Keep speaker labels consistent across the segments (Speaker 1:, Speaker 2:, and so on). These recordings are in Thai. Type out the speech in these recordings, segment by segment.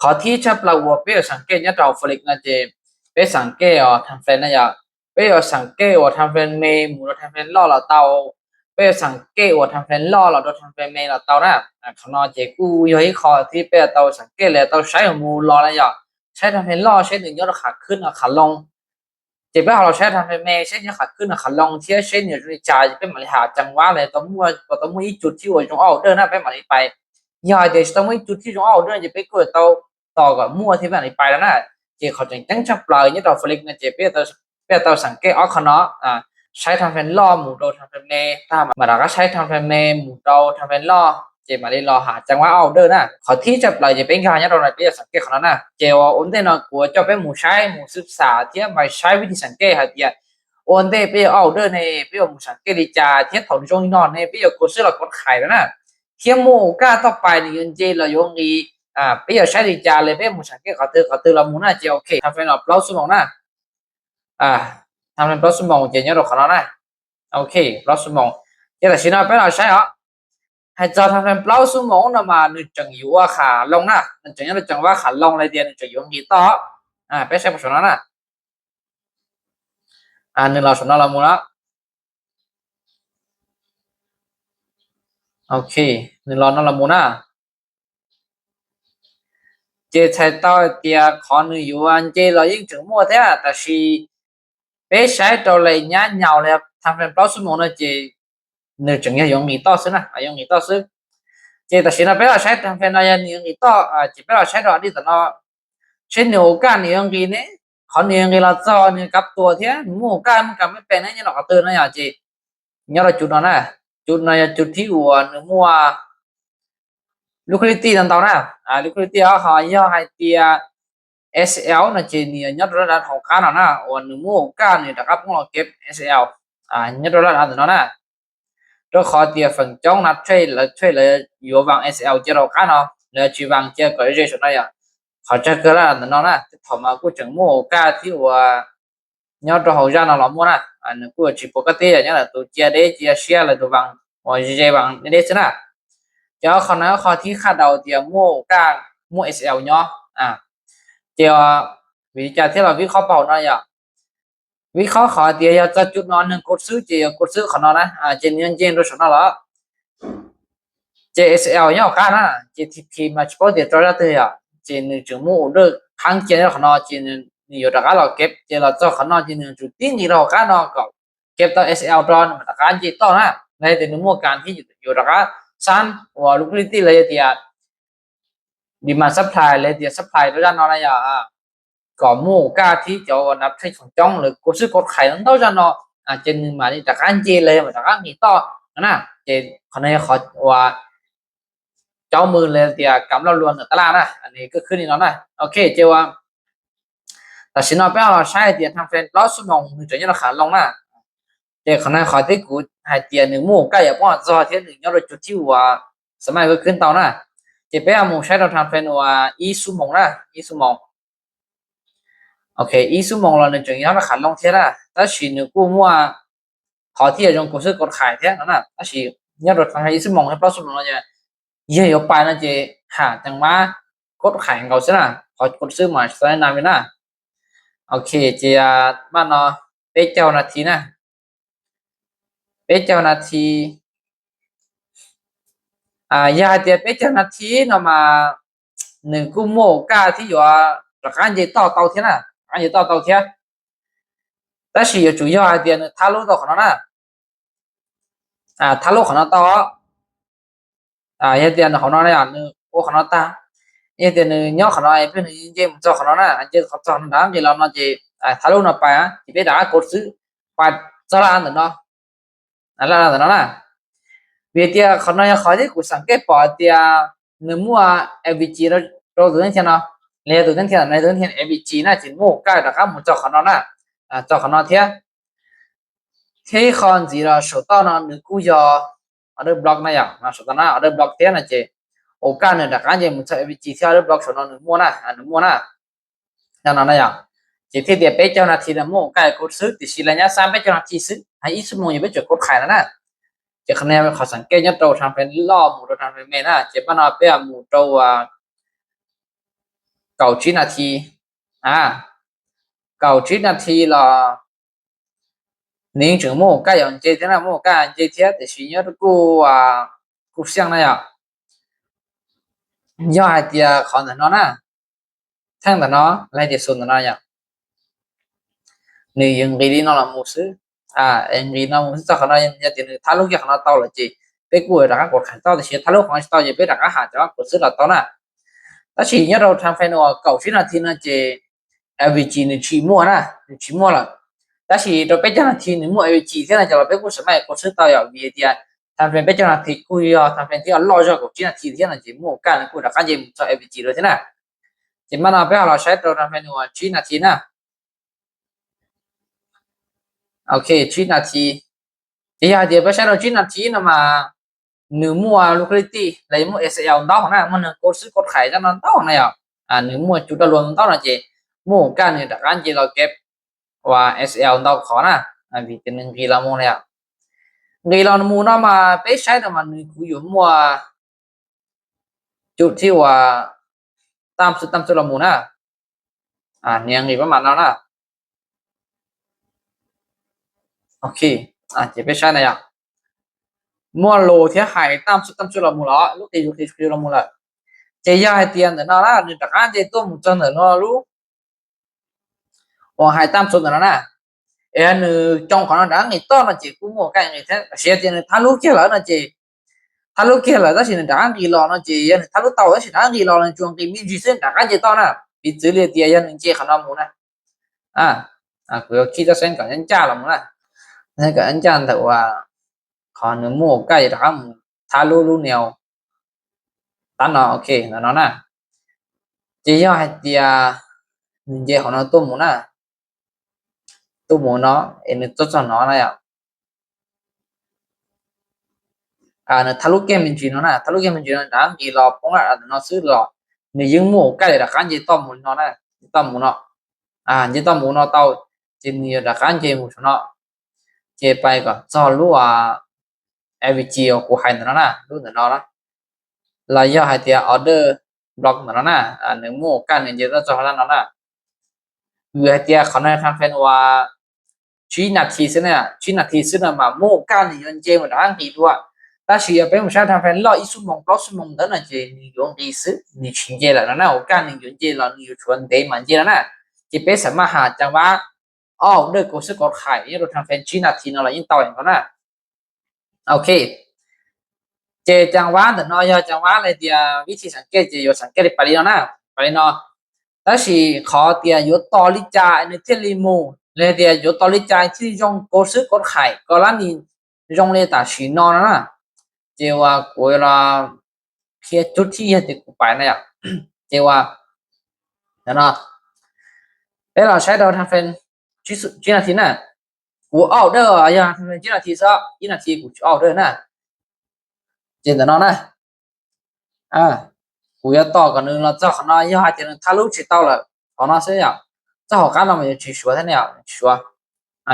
Speaker 1: ขอที่จะปลาวัวเป้สังเกตเนี่ยเราฟลิกนะเจเป้สังเกตอ๋อทำเฟรนนะอย่าเป้สังเกตว่าทำเฟรนเมหมูเราทำเฟรนล่อเราเตาเป้สังเกตว่าทำเฟรนล่อเราโดนทำเฟรนเมเราเตานะขนอเจกูย่อยคอที่เป้เตาสังเกตเลยเตาใช้ของมูรอนะอย่าใช้ทำเฟรนล่อใช้หนึ่งยอดขาขึ้นขาลงเจ็บเป้เราใช้ทำเฟรนเมใช้ยอดขาขึ้นขาลงเที่ยใช้เหนือจุดจ่ายเป็นมาริหาจังหวะเลยต้องมัวจุดที่ว่าจงเอาเดินหน้าไปมาริไปย่าเดี๋ยวต้องมัวจุดที่จงเอาเดินจะไปเกิดเตาต่อกับมั่วที่แบบนี้ไปแล้วนะเจเขาจังจับปลายนี่เราฟลิกนะเจเป้เราสังเกตออกเนาะใช้ทำเป็นล่อหมูโดทำเป็นเมถ้ามาดาก็ใช้ทำเป็นเมหมูโดทำเป็นล่อเจมาได้รอหาจังว่าเอาเด้อนะขอที่จับปลายจะเป็นการเนี่ยเราเป้สังเกตเขานะเจว่าอุ่นเต้นกลัวจะเป็นหมูใช้หมูศึกษาที่ไม่ใช้วิธีสังเกตหาเดียอุ่นเต้เป้เอาเด้อในเป้หมูสังเกตดีจ้าที่ถอนจงนอนในเป้กดซื้อเรากดขายแล้วนะเที่ยหมูกล้าต่อไปนี่ยันเจเรายงดีเป้ใช้ดีจ้าเลยเป้หมูสังเกตเขาตือเราหมูน่าเจโอเคทำเป็นเราสมองนะทำเป็นสมองเจเนี่ยเราขนาดนะโอเคสมองเจแต่ชินะเป็นเราใช้เหรอให้จะทำเป็นสมองนะมาหนึ่งจังอยู่ว่าขาลงนะหนึ่งจังเนี่ยจังว่าขาลงเลยเดียนจังอยู่กี่ต่อไปใช้ประโยชน์นะหนึ่งเราสมองเราหมูละโอเคหนึ่งเรานั่นเราหมูนะเจใช้ต่อเดียขอหนึ่งอยู่อันเจเรายิ่งถึงมั่วแท้แต่ชีไปใช้ตัวเลยเนี่ยเหงาเลยทำเป็นสมองนะเจนึกจังเนี่ย用你到时呢用你到时这但是呢不要ใช้ทำเป็นอะไร用你到จะ不要ใช้ตัวนี้แต่เนาะใช้นิ้วก้านนี่用你เนี่ยขอนิ้วนี่เราจ่อนี่กับตัวเที่ยหมู่ก้านมันก็ไม่เป็นนะเนี่ยเราก็ตื่นนะอย่าจีเนี่ยเราจุดนั้นนะจุดนั้นจุดที่หัวหรือมัวliquidity ต่างๆนะliquidity เขาย่อให้เตีย SL นะจีเนี่ยเนี่ยเราได้ของก้านนะวันหรือหมู่ก้านนี่นะครับพวกเราเก็บ SL เนี่ยเราได้อันนั้นนะtôi khó tiền phần trong là thuê là yếu vàng SL chế độ cá nó là chỉ vàng chế cái gì này à họ chắc cái là nó nè thọ mà cũng chẳng mua cá thì nhau cho hậu gia nó làm mua nè nó cũng chỉ có cái tiền nhá là tôi chia đấy chia share là tôi vàng hoặc gì vàng đấy chứ nè cho họ nói họ thì khá đầu tiền mua cá mua SL nhau thì vì cha thế là vì khó bảo nó àวิเคราะห์ขอเดียวจะจุดนอนหนึ่งกดซื้อเจียกดซื้อขอนอนนะเจนเจนโดยสนแล้ว JSL เนี่ยก็นะ JTP มาเฉพาะเดี๋ยวจะได้ตัวเจนจึงมู่เลิกครั้งเจนขอนอนเจนนี่อยู่ดักเราเก็บเจนเราจะขอนอนเจนจุดที่นี่เราก็นอนก็เก็บตัว SL ตอนมันการจีต่อนะในแต่หนึ่งมู่การที่อยู่ดักซันว่า liquidity เลยเดียดีมาซัพพลายเลยเดียซัพพลายด้วยกันนอนอะไรก็หมู่กาที่จะนับใช้ของจ้องหรือกดซื้อกดขายนั้นเท่าจะเนาะเจนมานี่จากอันเจเลยมาจากอันนี้ต่อนะเจคนนี้เขาว่าเจ้ามือเลยเดียกำลังรวมในตลาดนะอันนี้ก็ขึ้นนี่เนาะนะโอเคเจว่าแต่สินเอาไปเอาใช้เดียทำเป็นล้อสมองมือจะยังราคาลงนะเจคนนี้เขาที่กูให้เดียหนึ่งหมู่ใกล้อย่างว่าจอเทียนหนึ่งยอดจุดที่ว่าสมัยก็ขึ้นเตานะเจไปเอาหมู่ใช้เราทำเป็นว่าอีสุมงนะอีสุมงโอเคอีสุมองเราในจังยังราคาลงเท่านะถ้าชีนึกูมัวขอที่จะยงกูซื้อกดขายเท่านั้นนะถ้าชีเนี่ยรถทางอีสุมองให้ปลาสุมองเราจะเยี่ยมไปนะเจหาจังมากดขายเขาซะนะขอกดซื้อมาใช้นามไปนะโอเคเจียบ้านเนาะเป็นเจ้านาทีนะเป็นเจ้านาทียาเดียเป็นเจ้านาทีเนาะมาหนึ่งกูโม่กาที่อยู่ราคาเจต่อเตาเท่านะอันนี้ต่อเทีย但是主要一点呢他路到可能呢他路可能到一点可能呢我可能ta一点呢nhau可能ai bên này chơi cho可能呢chơi học cho nó thì làm nó chỉ他路nó phải thì biết đã cột sự và cho là được nó là nó nè vì tia可能要考虑股上给保tia nếu mua FVG đó rồi từ thế nào lấy từ thế này từ thế FVG này chỉ mua cái là các một cho可能呢cho可能thế thế còn gì là số tao nó được cú giờ ở đây block này à số tao nó ở đây block thế này chị ô cái này là cái gì một sợi chỉ theo đây block số nó được mua nè nó này à chỉ thế thì bây giờ là thì là mua cái code sức thì chỉ là nhá sang bây giờ là chỉ sức hay ít mua như bây giờ code khải nè chỉ khả năng họ sản kê nhất đầu thằng phải lo một đầu thằng phải mẹ nè chỉ bắt nó bây giờ một đầu 9นาที9นาที了您整么该用这天那么干这天的需要的กู想那样要还的可能呢听的呢来的说的那样你用给你那了模式用给那模式可能要的他路也可能到了这被กู大家กดขันต่อที่他路ของต่อจะไป大家หาจะว่ากดซื้อละต่อนะแต่สิ่งที่เราทำเป็นว่า9นาทีนะจะ average นี่ชิมัวนะชิมัวละแต่สิ่งเราไปจังทีนึงมัว average ที่นะจะเราไปกูสมัยกดซื้อต่ออย่างวีดีทำเป็นไปจังทีกูทำเป็นที่เราจะกด9นาทีที่นะจะมัวกันกูจะกันจะจะ average เลยที่นะจะมันเอาไปเราใช้เราทำเป็นว่า9นาทีนะโอเค9นาทีจะอยากจะไปใช้เรา9นาทีนะมาหนึ่งมัวลูกลิตี้เลยมัว SL ต่อนะมันกดซื้อกดขายจะนั้นต่อนะหนึ่งมัวจุดรวมต่อนะเจมัวกันเนี่ยแต่การที่เราเก็บว่า SL ต่อขอนะวิธีนึงกี่ละมัวเนี่ยกี่ละมัวนะมาไปใช้แต่มันคุยอยู่มัวจุดที่ว่าตามสุดละมัวนะเนี่ยกี่ประมาณนั้นนะโอเคจะไปใช้นะมัวโลที่หายตามสุดละมัวละลูกตีละมัวละจะย้ายเตียนแต่นั่นละนี่แต่การจะต้มจนแต่นั่นรู้ว่าหายตามสุดนั่นนะนี่จงของนั่นนี่ต้นนั่นจีกูมัวกันนี่แท้เสียเตียนทะลุเกี่ยวนั่นจีทะลุเกี่ยวแต่สินั่นการกี่รอนั่นจีทะลุเต่าแต่สินั่นกี่รอนั่นจงกี่มีจีเส้นแต่การจะต้นน่ะปีจื้อเลยเตียนนี่จีขนาดมัวนะกูคิดจะเส้นกับยันจ้าละมัวนะนั่นกับยันจ้าแต่ว่าขอหนึ่งมัวใกล้ทำทะลุแนวตั้งเนาะโอเคนั่นนะจะย้ายเตียนี่จีของเราต้มมัวนะตัวหมูเนาะนี่ตัวจอนเนาะนะเนี่ยทะลุเกมจริงๆเนาะนะทะลุเกมจริงๆนะกี่รอบปงละเนาะซื้อรอนี่ยิงหมูใกล้ละกันจะต้มหมูเนาะนะต้มหมูเนาะจะต้มหมูเนาะเตาจะนี่ละกันจะหมูเนาะจะไปก็จอรู้ว่า average กูให้นั่นนะรู้นั่นเนาะนะแล้วย่อให้เตียออเดอร์บล็อกนั่นนะหนึ่งหมูกันนี่จะจอแล้วเนาะนะเพื่อเตียเขาในทางเป็นว่า9นาทีซึ่งเนี่ย9นาทีซึ่งมาหมูกันนี่ยันเจมันอันที่ตัวแต่สิ要เป็นผู้ชายทางเป็น120โมงplusโมง的那些你用的是你情节了那我干你用节了你就纯对满节了那จะเป็นสามารถหาจังว่าเด้อกูสิกดขายเราทางเป็น9นาทีเนาะยิ่งต่ออย่างนั้นนะโอเคเจจังว่าเนาะจังว่าอะไรเดียวิธีสังเกตจะอยู่สังเกตไปแล้วนะไปเนาะแต่สิขอเดียอยู่ต่อลิจาในเทลิโมเลยเดียอยู่ต่อลิจาที่用กูสิกดขายก็แล้วนี่用เลยแต่สินอนนะเจว่ากูละเพียจุดที่จะกูไปนะเจว่านะเราใช้เราทำเป็น9นาทีนะกูออกเด้อทำเป็น9นาทีซะ1นาทีกูออกเด้อนะเจนเนาะนะกู要到个นึง了这可能要还点他路去到了好那是呀这好干了没去说他那样说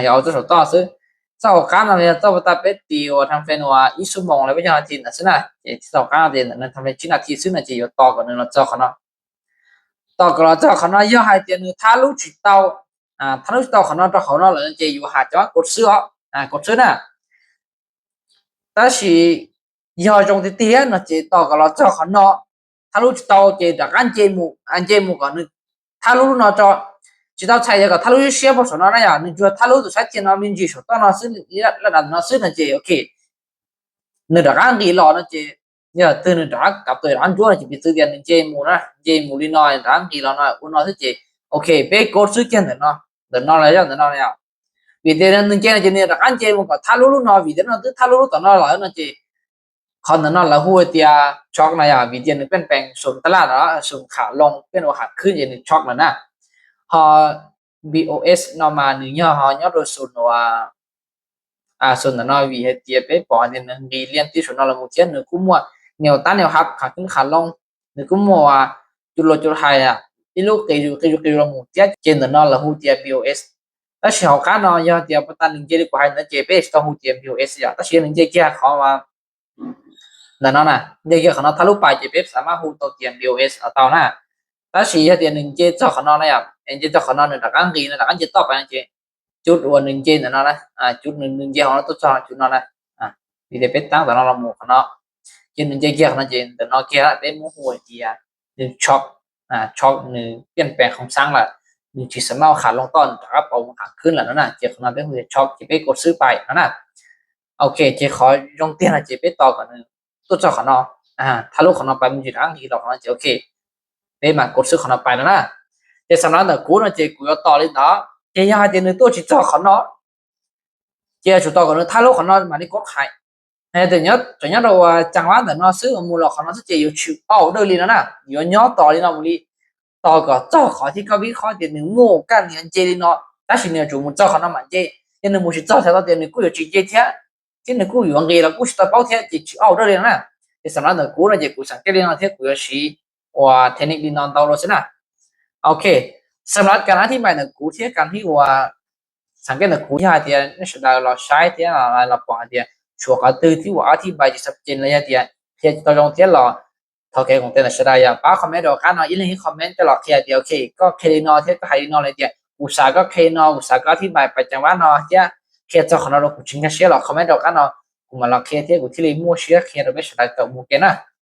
Speaker 1: 要这首到是这好干了没这不大别地我ทำเป็นว่า20โมงแล้วไม่ใช่นาทีนะใช่นะที่เรา干了点นั้นทำเป็น9นาทีซึ่งน่ะจะอยู่ต่อกันนึงแล้ว这可能ต่อกันแล้ว这可能要还点他路去到他路去到可能这好了人就有还จะกดซื้อกดซื้อนะ但是要用的点呢就到กันแล้ว这可能他路到这的按节目个你他路呢就知道猜这个他路写不出来呀你觉得他路就猜电脑面积说到那是你那是那就 OK 你的按理了那就要等你打กับตัวอันตัวจะไปซื้อเดือนเจมูนะเจมูลีน้อยอันที่เราน้อยอุนอสิเจโอเคไปกดซื้อกันเนาะเดินนอนแล้วเดินนอนแล้ววิธีนั้นเจเนี่ยจะอันเจมูก็他路น้อยวิธีนั้นคือ他路ตอนนั้นแล้ว那就เขานั่นละหัวเตียช็อกนะอย่าวิธีนึงเป็นแปลงส่วนตลาดแล้วส่วนขาลงเป็นว่าขาขึ้นอย่างช็อกแล้วนะพอ BOS นอมา1ย่อโดยส่วนว่าส่วนนั้นวิธีไปปอเนี่ยนึงดีเรียนที่ส่วนละมุเทียนนึงกูมัวแนวต้านแนวรับขาขึ้นขาลงนึงกูมัวว่าจุดโลจุดไฮอีลูกเกยละมุเทียนเจนนั่นละหัวเตีย BOS แต่เช้ากันเนาะอย่าเตียปตันนึงเจดีกว่าให้นั่นเจไปต้องหัวเตีย BOS อย่าแต่เช้านึงเจแก่เขาว่านั่นน่ะเดี๋ยวเขาทะลุไปจะเป็นสามารถฮู้ตัวเตรียม BOS เอาเตาหน้า但是一点能接做可能了呀，人家做可能的大家给呢，大家就到班去，จุดวัน1เจนนะจุด1เจนของเราตัวจอจุดนั้นนะที่ได้เป็นตั้งแต่เราหมู่คณะจุด1เจนเกี่ยวกับเจนแต่นอกเกี่ยวเป็นหมู่หัวเกีย1ช็อคช็อค1เปลี่ยนแปลงของสร้างละ1ที่สำเนาขาดลงต้นครับเอาขาขึ้นแล้วนั่นน่ะเจของเราเป็นหัวช็อคที่ไปกดซื้อไปนั่นน่ะโอเคเจขอลงเตียนนะเจไปต่อก่อนนึงตัวจอของเราถ้าลูกของเราไปมันอยู่ทางที่เราของเราเจโอเคได้มากดซื้อของเราไปแล้วนะเจสำหรับแต่กูนะเจกู要ต่อเลยเนาะเจียเจนึงตัวจิตจอของเนาะเจียจุดต่อกันถ้าโลกของเรามานี่กดขายแต่เนี้ยจนเนี้ยเราจังหวะแต่เนาะซื้อมูลของเราเจียอยู่ชิวเอาเดินลีนะอยู่เนาะต่อลีเนาะมูลีต่อก็เจ้าขอที่เขาวิเคราะห์เดี๋ยวนึงโง่กันเนี่ยเจลีเนาะ但是呢就มูเจ้าของเรามันเจยังนึงมูชิเจ้าใช้到เดี๋ยวนึงกูอยู่จีเจเทียที่นึงกูอยู่อังกฤษแล้วกูชิตาเป้าเทียจิชิเอาเดินลีนะแต่สำหรับแต่กูนะเจกูสังเกตลีนะเทียกูจะชี้ว่าเทคนิคลีนอนเตาโรสินะโอเคสำหรับการอธิบายแต่กูเทียกันที่ว่าสังเกตกูที่หาเดียนี่สุดาเราใช้เดียเราปอนเดียชัวร์ก็ตื่นที่ว่าอธิบายจะชัดเจนเลยเดียเทียตัวลงเทียเราเท่าแก่ของเต็นสุดายาป้าคอมเมนต์ดอกกันเนาะอีเลยคอมเมนต์ตลอดเทียเดียวโอเคก็เคลีนอเทียก็ไฮนอเลยเดียอุตสาก็เคลีนออุตสาก็อธิบายไปจังว่าเนาะเทียเคลียจะของเรากูจริงก็เชื่อหรอกคอมเมนต์ดอกกันเนาะกูมาลองเคลียเทียกูที่เลยมั่วเชื่อเคลียเราไม่สุดาตัวมูเกนะ